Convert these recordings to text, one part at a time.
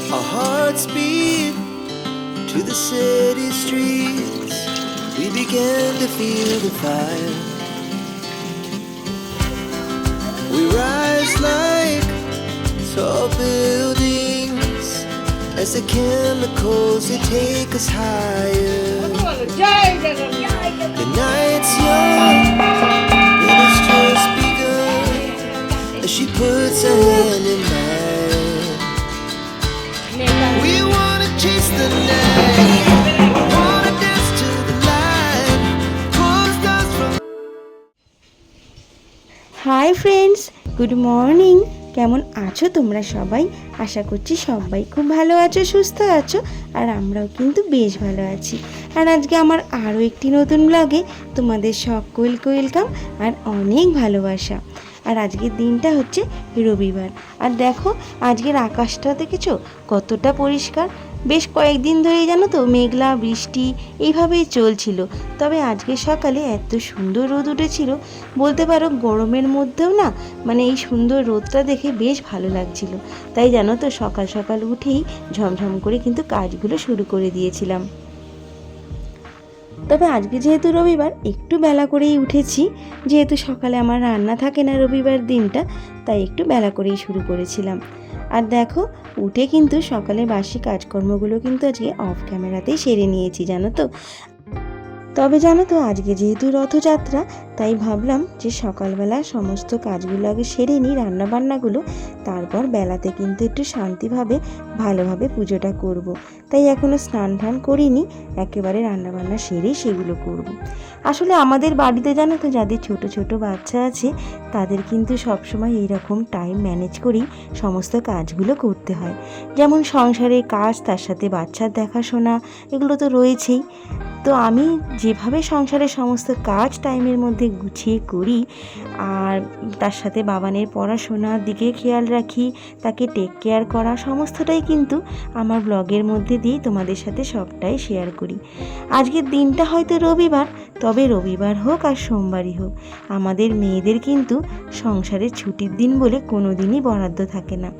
Our hearts beat to the city streets. We began to feel the fire. We rise like tall buildings as the chemicals they take us higher. The night's young and it's just begun as she puts her hand in mine. We wanna chase the night, wanna dance to the light, pull stars from. Hi friends, good morning. কেমন আছো তোমরা সবাই? আশা করছি সবাই খুব ভালো আছো, সুস্থ আছো, আর আমরাও কিন্তু বেশ ভালো আছি। আর আজকে আমার আরও একটি নতুন ব্লগে তোমাদের সকলকে ওয়েলকাম আর অনেক ভালোবাসা। আর আজকের দিনটা হচ্ছে রবিবার। আর দেখো আজকের আকাশটা দেখেছো কতটা পরিষ্কার। বেশ কয়েকদিন ধরেই জানো তো মেঘলা বৃষ্টি এইভাবেই চলছিল, তবে আজকে সকালে এত সুন্দর রোদ উঠেছিল, বলতে পারো গরমের মধ্যেও না মানে এই সুন্দর রোদটা দেখে বেশ ভালো লাগছিল। তাই জানো তো সকাল সকাল উঠেই ঝমঝম করে কিন্তু কাজগুলো শুরু করে দিয়েছিলাম। তবে আজকে যেহেতু রবিবার একটু বেলা করেই উঠেছি, যেহেতু সকালে আমার রান্না থাকে না রবিবার দিনটা, তাই একটু বেলা করেই শুরু করেছিলাম। আর দেখো উঠে কিন্তু সকালে বাসি কাজকর্মগুলো কিন্তু আজকে অফ ক্যামেরাতেই সেরে নিয়েছি জানো তো। তবে জানো তো আজকে যেহেতু রথযাত্রা, তাই ভাবলাম যে সকালবেলা সমস্ত কাজগুলো আগে সেরে নিই, রান্নাবান্নাগুলো, তারপর বেলাতে কিন্তু একটু শান্তিভাবে ভালোভাবে পুজোটা করব। তাই এখনও স্নান টান করিনি, একেবারে রান্নাবান্না সেরেই সেগুলো করব। আসলে আমাদের বাড়িতে জানো তো যাদের ছোট ছোট বাচ্চা আছে তাদের কিন্তু সবসময় এইরকম টাইম ম্যানেজ করেই সমস্ত কাজগুলো করতে হয়। যেমন সংসারের কাজ, তার সাথে বাচ্চার দেখাশোনা, এগুলো তো রয়েছেই। তো আমি যেভাবে সংসারের সমস্ত কাজ টাইমের মধ্যে গুছিয়ে করি, আর তার সাথে বাবানের পড়াশোনার দিকে খেয়াল রাখি, তাকে টেক কেয়ার করা, সমস্তটাই কিন্তু আমার ব্লগের মধ্যে দিয়েই তোমাদের সাথে সবটাই শেয়ার করি। আজকের দিনটা হয়তো রবিবার, তবে রবিবার হোক আর সোমবারই হোক, আমাদের মেয়েদের কিন্তু সংসারের ছুটির দিন বলে কোনো দিনই বরাদ্দ থাকে না।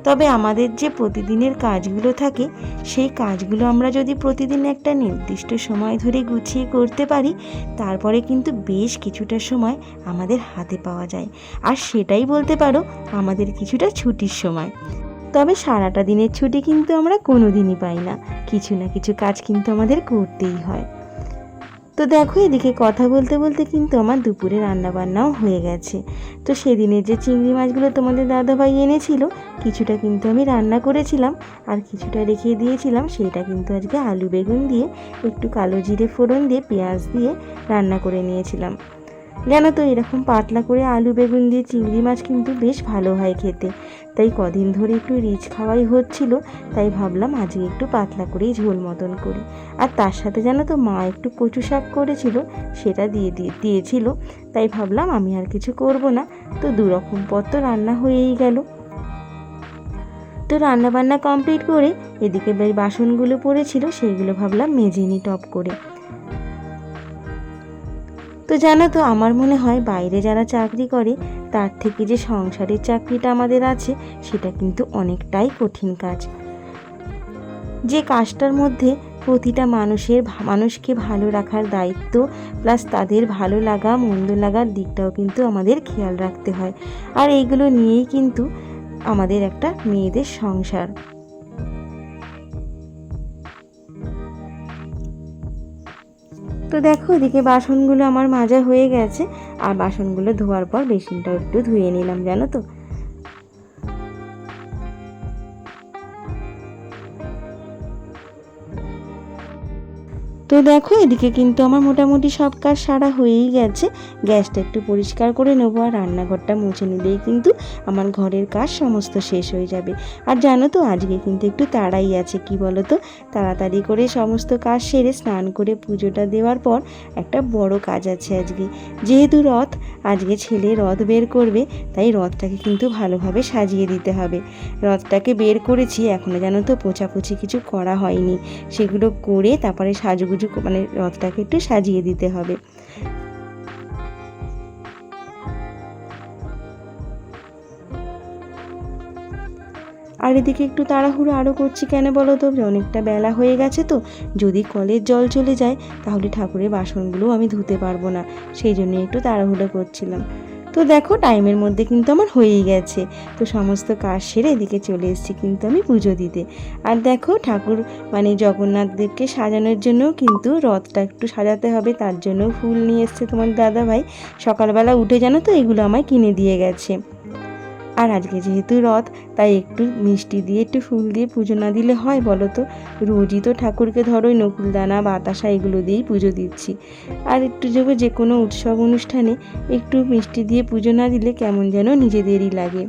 তবে আমাদের যে প্রতিদিনের কাজগুলো থাকে, সেই কাজগুলো আমরা যদি প্রতিদিন একটা নির্দিষ্ট সময় ধরে গুছিয়ে করতে পারি, তারপরে কিন্তু বেশ কিছুটা সময় আমাদের হাতে পাওয়া যায়। আর সেটাই বলতে পারো আমাদের কিছুটা ছুটির সময়। তবে সারাটা দিনের ছুটি কিন্তু আমরা কোনো দিনই পাই না, কিছু না কিছু কাজ কিন্তু আমাদের করতেই হয়। তো দেখো এদিকে কথা বলতে বলতে কিন্তু আমার দুপুরে রান্নাবান্নাও হয়ে গেছে। তো সেদিনের যে চিংড়ি মাছগুলো তোমাদের দাদাভাই এনেছিল, কিছুটা কিন্তু আমি রান্না করেছিলাম, আর কিছুটা রেখে দিয়েছিলাম। সেটা কিন্তু আজকে আলু বেগুন দিয়ে একটু কালো জিরে ফোড়ন দিয়ে পেঁয়াজ দিয়ে রান্না করে নিয়েছিলাম। জানো তো এরকম পাতলা করে আলু বেগুন দিয়ে চিংড়ি মাছ কিন্তু বেশ ভালো হয় খেতে। তাই কদিন ধরে একটু রিচ খাওয়াই হচ্ছিল, তাই ভাবলাম আজকে একটু পাতলা করেই ঝোল মতন করি। আর তার সাথে জানো তো মা একটু কচু শাক করেছিল, সেটা দিয়েছিল। তাই ভাবলাম আমি আর কিছু করব না, তো দুরকম পদ তো রান্না হয়েই গেল। তো রান্নাবান্না কমপ্লিট করে এদিকে বাসনগুলো পড়েছিল, সেইগুলো ভাবলাম মেজে নিই টপ করে। তো জানো তো আমার মনে হয় বাইরে যারা চাকরি করে তার থেকে যে সংসারের চাকরিটা আমাদের আছে, সেটা কিন্তু অনেকটাই কঠিন কাজ। যে কাজটার মধ্যে প্রতিটা মানুষকে ভালো রাখার দায়িত্ব, প্লাস তাদের ভালো লাগা মন্দ লাগার দিকটাও কিন্তু আমাদের খেয়াল রাখতে হয়। আর এইগুলো নিয়েই কিন্তু আমাদের একটা মেয়েদের সংসার। তো দেখো এদিকে বাসনগুলো আমার মাজা হয়ে গেছে, আর বাসনগুলো ধোয়ার পর বেসিনটাও একটু ধুয়ে নিলাম জানো তো। তো দেখো এদিকে কিন্তু আমার মোটামুটি সব কাজ সারা হয়েই গেছে। গ্যাসটা একটু পরিষ্কার করে নেবো, আর রান্নাঘরটা মুছে নিলেই কিন্তু আমার ঘরের কাজ সমস্ত শেষ হয়ে যাবে। আর জানো তো আজকে কিন্তু একটু তাড়াই আছে, কি বলো তো, তাড়াতাড়ি করে সমস্ত কাজ সেরে স্নান করে পুজোটা দেওয়ার পর একটা বড় কাজ আছে আজকে। যেহেতু রথ, আজকে ছেলে রথ বের করবে, তাই রথটাকে কিন্তু ভালোভাবে সাজিয়ে দিতে হবে। রথটাকে বের করেছি, এখনও জানো তো পোছাপুছি কিছু করা হয়নি, সেগুলো করে তারপরে সাজুগুজু মানে রথটাকে একটু সাজিয়ে দিতে হবে। আর এদিকে একটু তাড়াহুড়ো আরও করছি কেন বলো তো, অনেকটা বেলা হয়ে গেছে তো, যদি কলের জল চলে যায় তাহলে ঠাকুরের বাসনগুলোও আমি ধুতে পারবো না, সেই জন্য একটু তাড়াহুড়ো করছিলাম। তো দেখো টাইমের মধ্যে কিন্তু আমার হয়েই গেছে। তো সমস্ত কাজ সেরে এদিকে চলে এসেছি কিন্তু আমি পুজো দিতে। আর দেখো ঠাকুর মানে জগন্নাথদেবকে সাজানোর জন্য কিন্তু রথটা একটু সাজাতে হবে, তার জন্য ফুল নিয়ে এসছে তোমার দাদাভাই। সকালবেলা উঠে জানো তো এগুলো আমায় কিনে দিয়ে গেছে। আর আজকে যেহেতু রথ, তাই একটু মিষ্টি দিয়ে একটু ফুল দিয়ে পুজো না দিলে হয় বলো তো? রোজই তো ঠাকুরকে ধরো নকুলদানা বাতাসা এগুলো দিয়েই পুজো দিচ্ছি, আর একটু যে কোনো উৎসব অনুষ্ঠানে একটু মিষ্টি দিয়ে পুজো না দিলে কেমন যেন নিজেদেরই লাগে।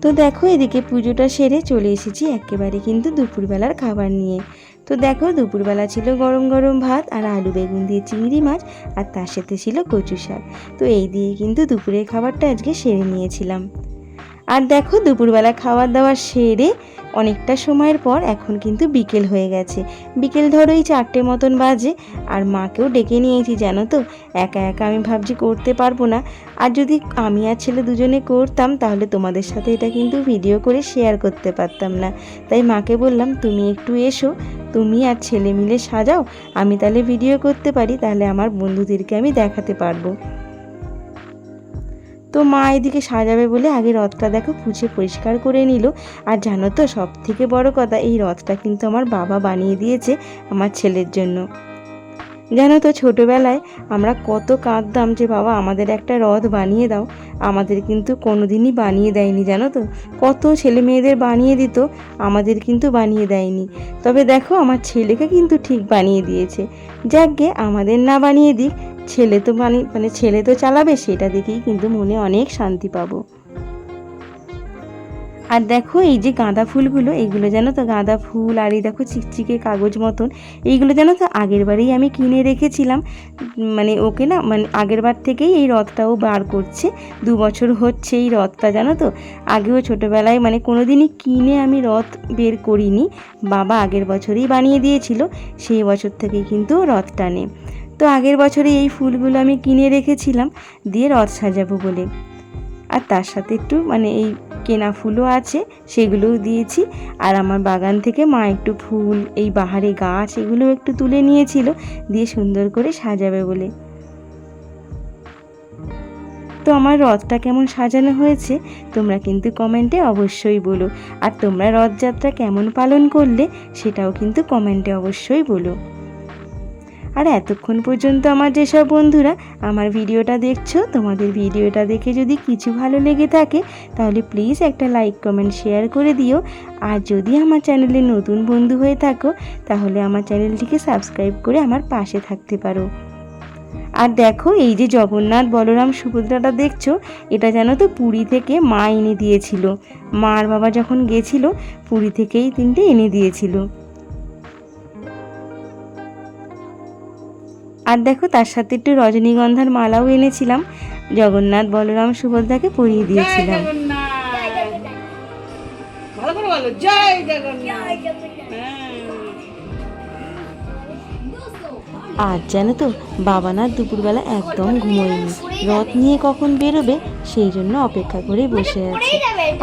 তো দেখো এদিকে পুজোটা সেরে চলে এসেছি একেবারে কিন্তু দুপুরবেলার খাবার নিয়ে। তো দেখো দুপুরবেলা ছিল গরম গরম ভাত আর আলু বেগুন দিয়ে চিংড়ি মাছ, আর তার সাথে ছিল কচু শাক। তো এই দিয়ে কিন্তু দুপুরের খাবারটা আজকে সেরে নিয়েছিলাম। আর দেখো দুপুরবেলা খাওয়ার দাওয়ার সেরে অনেকটা সময়ের পর এখন কিন্তু বিকেল হয়ে গেছে। বিকেল ধরো এই 4টে মতন বাজে, আর মাকেও ডেকে নিয়েছি জানো তো। একা একা আমি ভাবছি করতে পারবো না, আর যদি আমি আর ছেলে দুজনে করতাম তাহলে তোমাদের সাথে এটা কিন্তু ভিডিও করে শেয়ার করতে পারতাম না। তাই মাকে বললাম তুমি একটু এসো, তুমি আর ছেলে মিলে সাজাও, আমি তাহলে ভিডিও করতে পারি, তাহলে আমার বন্ধুদেরকে আমি দেখাতে পারবো। তো মা এদিকে সাজাবে বলে আগে রথটা দেখো পুছে পরিষ্কার করে নিল। আর জানো তো সব থেকে বড় কথা, এই রথটা কিন্তু আমার বাবা বানিয়ে দিয়েছে আমার ছেলের জন্য। জানো তো ছোটোবেলায় আমরা কত কাঁদতাম যে বাবা আমাদের একটা রথ বানিয়ে দাও, আমাদের কিন্তু কোনোদিনই বানিয়ে দেয়নি জানো তো। কত ছেলে মেয়েদের বানিয়ে দিত, আমাদের কিন্তু বানিয়ে দেয়নি। তবে দেখো আমার ছেলেকে কিন্তু ঠিক বানিয়ে দিয়েছে। যাকগে আমাদের না বানিয়ে দিক, ছেলে তো মানে ছেলে তো চালাবে, সেটা দেখেই কিন্তু মনে অনেক শান্তি পাবো। আর দেখো এই যে গাঁদা ফুলগুলো, এইগুলো জানো তো গাঁদা ফুল, আর এই দেখো চিকচিকে কাগজ মতন, এইগুলো জানো তো আগের বারেই আমি কিনে রেখেছিলাম। মানে ওকে না মানে আগের বার থেকেই এই রথটাও বার করছে, 2 বছর হচ্ছে এই রথটা জানো তো। আগেও ছোটোবেলায় মানে কোনো দিনই কিনে আমি রথ বের করিনি, বাবা আগের বছরই বানিয়ে দিয়েছিল, সেই বছর থেকেই কিন্তু রথ টানে। তো আগের বছরে এই ফুলগুলো আমি কিনে রেখেছিলাম দিয়ে রথ সাজাবো বলে। আর তার সাথে একটু মানে এই কেনা ফুলও আছে, সেগুলোও দিয়েছি। আর আমার বাগান থেকে মা একটু ফুল, এই বাহারে গাছ এগুলো একটু তুলে নিয়েছিল, দিয়ে সুন্দর করে সাজাবে বলে। তো আমার রথটা কেমন সাজানো হয়েছে তোমরা কিন্তু কমেন্টে অবশ্যই বলো। আর তোমরা রথযাত্রা কেমন পালন করলে সেটাও কিন্তু কমেন্টে অবশ্যই বলো। আর এতক্ষণ পর্যন্ত আমার যেসব বন্ধুরা আমার ভিডিওটা দেখছো, তোমাদের ভিডিওটা দেখে যদি কিছু ভালো লেগে থাকে তাহলে প্লিজ একটা লাইক কমেন্ট শেয়ার করে দিও। আর যদি আমার চ্যানেলে নতুন বন্ধু হয়ে থাকো তাহলে আমার চ্যানেলটিকে সাবস্ক্রাইব করে আমার পাশে থাকতে পারো। আর দেখো এই যে জগন্নাথ বলরাম সুভদ্রাটা দেখছো, এটা জানো তো পুরী থেকে মা এনে দিয়েছিল। মার বাবা যখন গেছিল পুরী থেকেই 3টে এনে দিয়েছিল। আর দেখো তার সাথে একটু রজনীগন্ধার মালাও এনেছিলাম, জগন্নাথ বলরাম সুভদ্রাকে পরিয়ে দিয়েছিলাম। আর জানো তো বাবা না দুপুরবেলা একদম ঘুমোয়নি, রথ নিয়ে কখন বেরোবে সেই জন্য অপেক্ষা করে বসে আছে।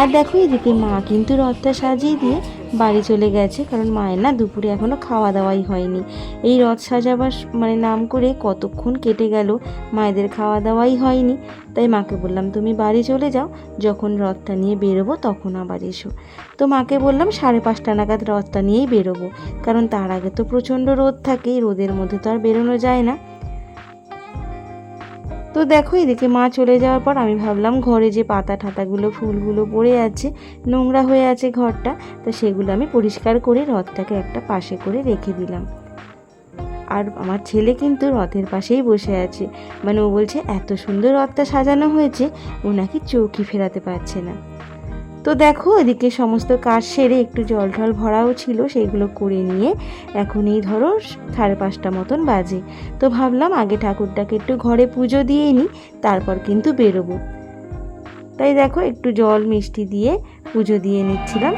আর দেখো এদিকে মা কিন্তু রথটা সাজিয়ে দিয়ে বাড়ি চলে গেছে, কারণ মায়ের না দুপুরে এখনও খাওয়া দাওয়াই হয়নি। এই রথ সাজাবার মানে নাম করে কতক্ষণ কেটে গেল, মায়েদের খাওয়া দাওয়াই হয়নি। তাই মাকে বললাম তুমি বাড়ি চলে যাও, যখন রথটা নিয়ে বেরোবো তখন আবার এসো। তো মাকে বললাম 5:30 নাগাদ রথটা নিয়েই বেরোবো, কারণ তার আগে তো প্রচণ্ড রোদ থাকে, রোদের মধ্যে তো আর বেরোনো যায় না। তো দেখো এদিকে মা চলে যাওয়ার পর আমি ভাবলাম ঘরে যে পাতা ঠাতাগুলো ফুলগুলো পড়ে আছে, নোংরা হয়ে আছে ঘরটা, তো সেগুলো আমি পরিষ্কার করে রথটাকে একটা পাশে করে রেখে দিলাম। আর আমার ছেলে কিন্তু রথের পাশেই বসে আছে, মানে ও বলছে এত সুন্দর রথটা সাজানো হয়েছে, ও নাকি চৌকি ফেরাতে পারছে না। তো দেখো এদিকে সমস্ত কাজ সেরে একটু জল টল ভরাও ছিল, সেইগুলো করে নিয়ে এখন এই ধরো 5:30 মতন বাজে। তো ভাবলাম আগে ঠাকুরটাকে একটু ঘরে পুজো দিয়ে নিই, তারপর কিন্তু বেরোবো। তাই দেখো একটু জল মিষ্টি দিয়ে পুজো দিয়ে নিচ্ছিলাম।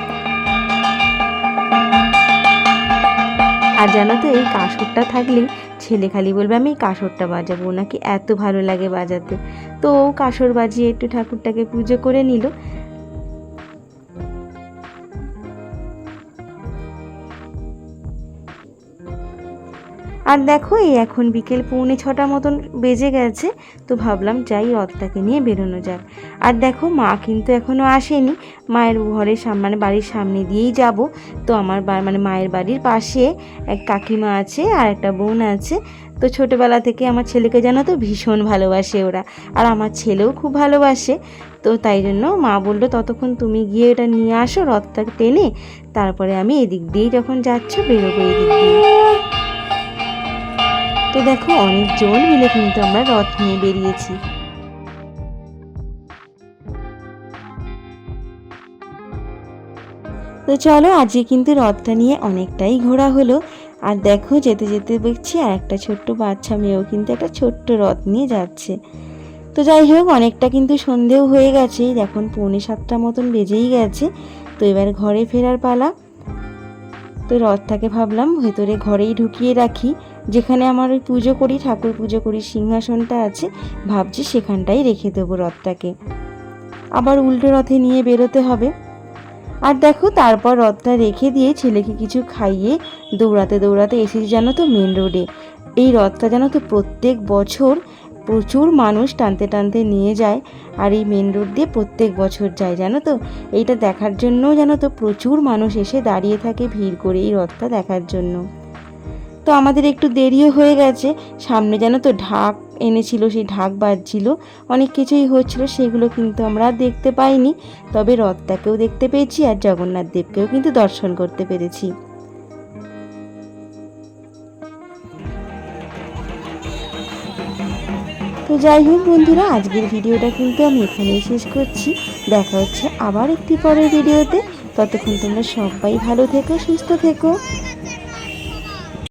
আর জানো তো এই কাঁসরটা থাকলেই ছেলে খালি বলবে আমি এই কাঁসরটা বাজাবো, নাকি এত ভালো লাগে বাজাতে। তো ও কাঁসর বাজিয়ে একটু ঠাকুরটাকে পুজো করে নিল। আর দেখো এই এখন বিকেল 5:45 মতন বেজে গেছে, তো ভাবলাম যাই রথটাকে নিয়ে বেরোনো যাক। আর দেখো মা কিন্তু এখনও আসেনি, মায়ের ঘরের সামনে মানে বাড়ির সামনে দিয়েই যাব। তো আমার মানে মায়ের বাড়ির পাশে এক কাকিমা আছে আর একটা বোন আছে। তো ছোটোবেলা থেকে আমার ছেলেকে জানো তো ভীষণ ভালোবাসে ওরা, আর আমার ছেলেও খুব ভালোবাসে। তো তাই জন্য মা বললো ততক্ষণ তুমি গিয়ে এটা নিয়ে আসো রথটাকে টেনে, তারপরে আমি এদিক দিয়েই যখন যাচ্ছ বেরোবো এদিক দিয়ে। তো দেখো অনেকজন মিলে কিন্তু আমরা রথ নিয়ে বেরিয়েছি। তো চলো আজকে কিন্তু রথটা নিয়ে অনেকটাই ঘোরা হলো। আর দেখো যেতে যেতে দেখছি আর একটা ছোট্ট বাচ্চা মেয়েও কিন্তু একটা ছোট্ট রথ নিয়ে যাচ্ছে। তো যাই হোক অনেকটা কিন্তু সন্ধেও হয়ে গেছে, এখন 6:45 মতন বেজেই গেছে। তো এবার ঘরে ফেরার পালা। তো রথটাকে ভাবলাম ভেতরে ঘরেই ঢুকিয়ে রাখি, যেখানে আমার ওই পুজো করি ঠাকুর পুজো করি সিংহাসনটা আছে, ভাবছি সেখানটাই রেখে দেবো রথটাকে। আবার উল্টো রথে নিয়ে বেরোতে হবে। আর দেখো তারপর রথটা রেখে দিয়ে ছেলেকে কিছু খাইয়ে দৌড়াতে দৌড়াতে এসেছি জানো তো মেন রোডে। এই রথটা জানো তো প্রত্যেক বছর প্রচুর মানুষ টানতে টানতে নিয়ে যায়, আর এই মেন রোড দিয়ে প্রত্যেক বছর যায় জানো তো। এইটা দেখার জন্য জানো তো প্রচুর মানুষ এসে দাঁড়িয়ে থাকে ভিড় করে এই রথটা দেখার জন্য। তো আমাদের একটু দেরিও হয়ে গেছে, সামনে জানো তো ঢাক এনেছিল, সেই ঢাক বাজছিল, অনেক কিছুই হচ্ছিল, সেগুলো কিন্তু আমরা দেখতে পাইনি। তবে রথটাকেও দেখতে পেয়েছি আর জগন্নাথ দেবকেও কিন্তু দর্শন করতে পেরেছি। তো যাই হোক বন্ধুরা, আজকের ভিডিওটা কিন্তু আমি এখানেই শেষ করছি। দেখা হচ্ছে আবার একটি পরের ভিডিওতে। ততক্ষণ তোমরা সবাই ভালো থেকো, সুস্থ থেকো।